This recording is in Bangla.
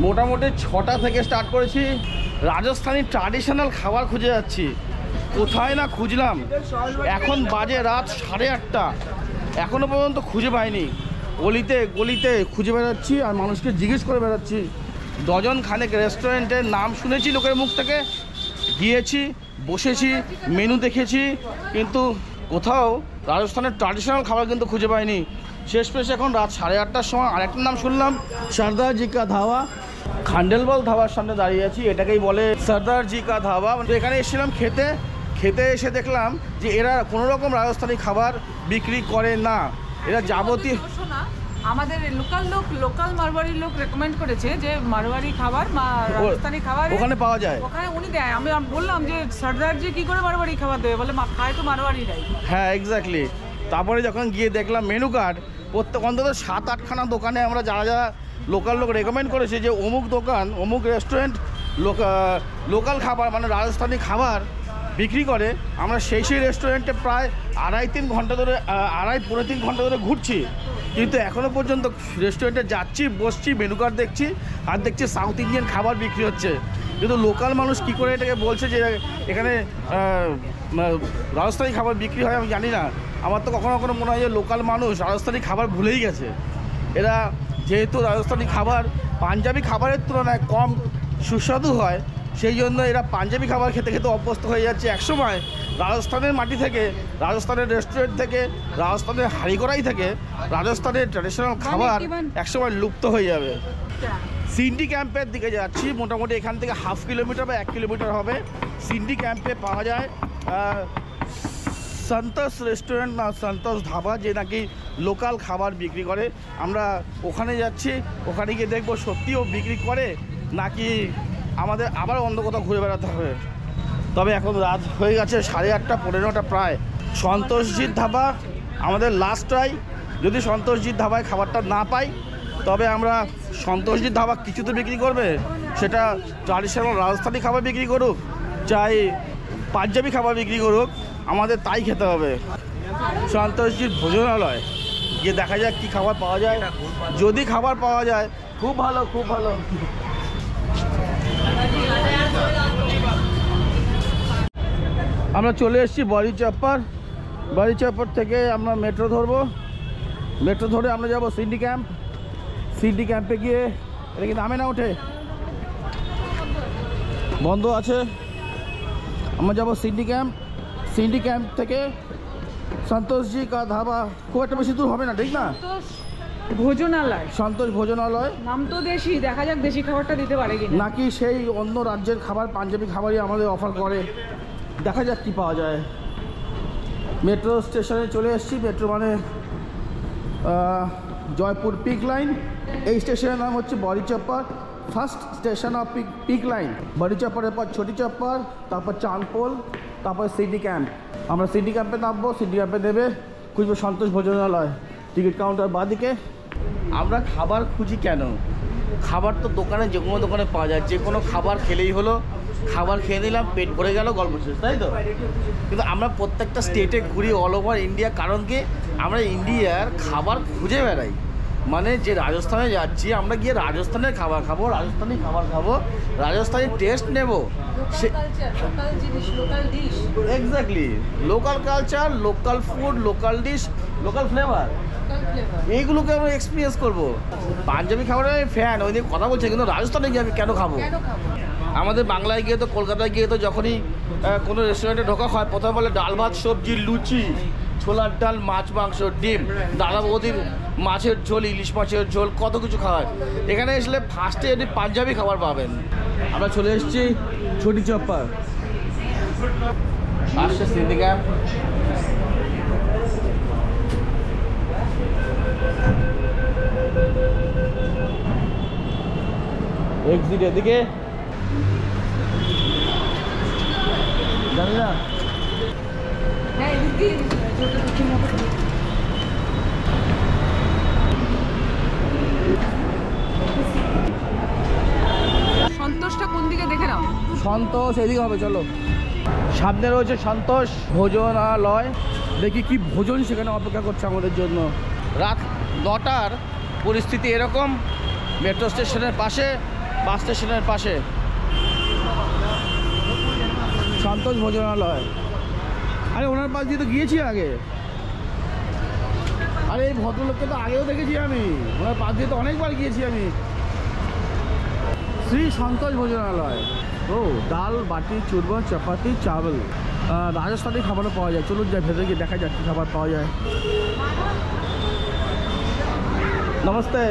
মোটামুটি 6টা থেকে স্টার্ট করেছি। রাজস্থানী ট্র্যাডিশনাল খাবার খুঁজে যাচ্ছি, কোথায় না খুঁজলাম। এখন বাজে রাত 8:30, এখনও পর্যন্ত খুঁজে পাইনি। গলিতে গলিতে খুঁজে বেড়াচ্ছি আর মানুষকে জিজ্ঞেস করে বেড়াচ্ছি। ডজন খানেক রেস্টুরেন্টের নাম শুনেছি লোকের মুখ থেকে, গিয়েছি, বসেছি, মেনু দেখেছি, কিন্তু কোথাও রাজস্থানের ট্র্যাডিশনাল খাবার কিন্তু খুঁজে পাইনি। শেষ পেশ এখন রাত 8:30টার সময় আরেকটা নাম শুনলাম, সর্দার জি কা ধাবা। খান্ডেলওয়াল ধাবার সামনে দাঁড়িয়ে আছি, এটাকেই বলে সর্দার জি কা ধাবা। এখানে এসেছিলাম খেতে এসে দেখলাম যে এরা কোনো রকম রাজস্থানি খাবার বিক্রি করে না। এরা যাবতীয় আমাদের লোকাল মারওয়াড়ি লোক রেকমেন্ড করেছে যে মারওয়াড়ি খাবার রাজস্থানি খাবার ওখানে পাওয়া যায়, ওখানে উনি দেয়। আমি বললাম যে সর্দারজি কি করে মারওয়াড়ি খাবার দেবে, বলে খায় তো মারওয়াড়িরাই। হ্যাঁ এক্স্যাক্টলি। তারপরে যখন গিয়ে দেখলাম মেনু কার্ড, প্রত্যেক অন্তত 7-8খানা দোকানে আমরা যারা লোকাল লোক রেকমেন্ড করেছে যে অমুক দোকান, অমুক রেস্টুরেন্ট লোকাল খাবার মানে রাজস্থানি খাবার বিক্রি করে। আমরা সেই রেস্টুরেন্টে প্রায় 2.5-3 ঘন্টা ধরে, 2.5-3 ঘন্টা ধরে ঘুরছি, কিন্তু এখনও পর্যন্ত রেস্টুরেন্টে যাচ্ছি, বসছি, মেনু কার্ড দেখছি আর দেখছি সাউথ ইন্ডিয়ান খাবার বিক্রি হচ্ছে। কিন্তু লোকাল মানুষ কী করে এটাকে বলছে যে এখানে রাজস্থানি খাবার বিক্রি হয়, আমি জানি না। আমার তো কখনো কখনো মনে হয় যে লোকাল মানুষ রাজস্থানি খাবার ভুলেই গেছে। এরা যেহেতু রাজস্থানি খাবার পাঞ্জাবি খাবারের তুলনায় কম সুস্বাদু হয়, সেই জন্য এরা পাঞ্জাবি খাবার খেতে খেতে অভ্যস্ত হয়ে যাচ্ছে। একসময় রাজস্থানের মাটি থেকে, রাজস্থানের রেস্টুরেন্ট থেকে, রাজস্থানের হাঁড়িকড়াই থেকে রাজস্থানের ট্র্যাডিশনাল খাবার একসময় লুপ্ত হয়ে যাবে। সিন্ডি ক্যাম্পের দিকে যাচ্ছি, মোটামুটি এখান থেকে 1/2 কিলোমিটার বা 1 কিলোমিটার হবে। সিন্ডি ক্যাম্পে পাওয়া যায় সন্তোষ রেস্টুরেন্ট না সন্তোষ ধাবা, যে নাকি লোকাল খাবার বিক্রি করে। আমরা ওখানে যাচ্ছি, ওখানে গিয়ে দেখবো সত্যিও বিক্রি করে নাকি আমাদের আবার অন্য কোথাও ঘুরে বেড়াতে হবে। তবে এখন রাত হয়ে গেছে 8:30-9টা প্রায়। সন্তোষজির ধাবা আমাদের লাস্ট ট্রাই। যদি সন্তোষজির ধাবায় খাবারটা না পাই, তবে আমরা সন্তোষজির ধাবা কিছু তো বিক্রি করবে, সেটা ট্র্যাডিশনাল রাজস্থানি খাবার বিক্রি করুক, চাই পাঞ্জাবি খাবার বিক্রি করুক, আমাদের তাই খেতে হবে। সন্তোষজির ভোজনালয় গিয়ে দেখা যাক কী খাবার পাওয়া যায়। যদি খাবার পাওয়া যায় খুব ভালো, খুব ভালো। আমরা চলে এসেছি বাড়ি চাপ্পার থেকে আমরা মেট্রো ধরবো। মেট্রো ধরে আমরা যাব সিন্ডি ক্যাম্পে গিয়ে, এটা কি নামে না ওঠে, বন্ধ আছে। আমরা যাব সিন্ডি ক্যাম্প থেকে সন্তোষজি কা ধাবা। খুব একটা বেশি দূর হবে না, ঠিক না? সন্তোষ ভোজনালয় নাম তো দেশি, দেখা যাক দেশি খাবারটা দিতে পারে কিনা, নাকি সেই অন্য রাজ্যের খাবার পাঞ্জাবি খাবারই আমাদের অফার করে। দেখা যাক কী পাওয়া যায়। মেট্রো স্টেশনে চলে এসেছি। মেট্রো মানে জয়পুর পিক লাইন। এই স্টেশনের নাম হচ্ছে Barichappar, first station of peak line. বড়িচপ্পরের পর ছোটি চপ্পর, তারপর চাঁদপোল, তারপর সিন্ডি ক্যাম্প। আমরা সিন্ডি ক্যাম্পে নামবো। সিন্ডি ক্যাম্পে নেবে খুঁজবো সন্তোষ ভোজনালয়, টিকিট কাউন্টার বাঁদিকে। আমরা খাবার খুঁজি কেন? খাবার তো দোকানে, যে কোনো দোকানে পাওয়া যায়। যে কোনো খাবার খেলেই হলো, খাবার খেয়ে নিলাম, পেট ভরে গেল, গল্প শেষ, তাই তো? কিন্তু আমরা প্রত্যেকটা স্টেটে ঘুরি, অল ওভার ইন্ডিয়া। কারণ কি, আমরা ইন্ডিয়ার খাবার খুঁজে বেড়াই। মানে যে রাজস্থানে যাচ্ছি, আমরা গিয়ে রাজস্থানের খাবার খাবো, রাজস্থানি খাবার খাবো, রাজস্থানি টেস্ট নেব। সে exactly local culture, local food, local dish, local flavour, এইগুলোকে আমরা এক্সপিরিয়েন্স করবো। পাঞ্জাবি খাবারের আমি ফ্যান, ওই নিয়ে কথা বলছি, কিন্তু রাজস্থানে গিয়ে আমি কেন খাবো? আমাদের বাংলায় গিয়ে তো, কলকাতায় গিয়ে তো যখনই কোনো রেস্টুরেন্টে ঢোকা হয়, প্রথমে বলে ডাল ভাত সবজি লুচি, ছোলার ডাল, মাছ মাংস ডিম, দাদা বৌদির মাছের ঝোল, ইলিশ মাছের ঝোল, কত কিছু খাওয়ায়। এখানে আসলে ফার্স্টে যদি পাঞ্জাবি খাবার পাবেন। আমরা চলে এসেছি ছোটি চপ্পর, আসছে সিন্ডি ক্যাম্প। এক্সিট এদিকে, জানি না সন্তোষটা কোন দিকে দেখে নাও। সন্তোষ এদিকে হবে, চলো। সামনে রয়েছে সন্তোষ ভোজনালয়, দেখি কি ভোজন সেখানে অপেক্ষা করছে আমাদের জন্য। রাত 9টার পরিস্থিতি এরকম। মেট্রো স্টেশনের পাশে বাস স্টেশনের পাশে সন্তোষ ভোজনালয়। আরে ওনার পাশ দিয়ে তো গিয়েছি আগে। আরে এই ভদ্রলোককে তো আগেও দেখেছি আমি, ওনার পাশ দিয়ে তো অনেকবার গিয়েছি আমি। শ্রী সন্তোষ ভোজনালয়। ও ডাল বাটি চুরমা চাপাতি চাवल রাজস্থানি খাবারও পাওয়া যায়। চলুন যাই ভেতরে গিয়ে দেখা যাক কী খাবার পাওয়া যায়। নমস্তে।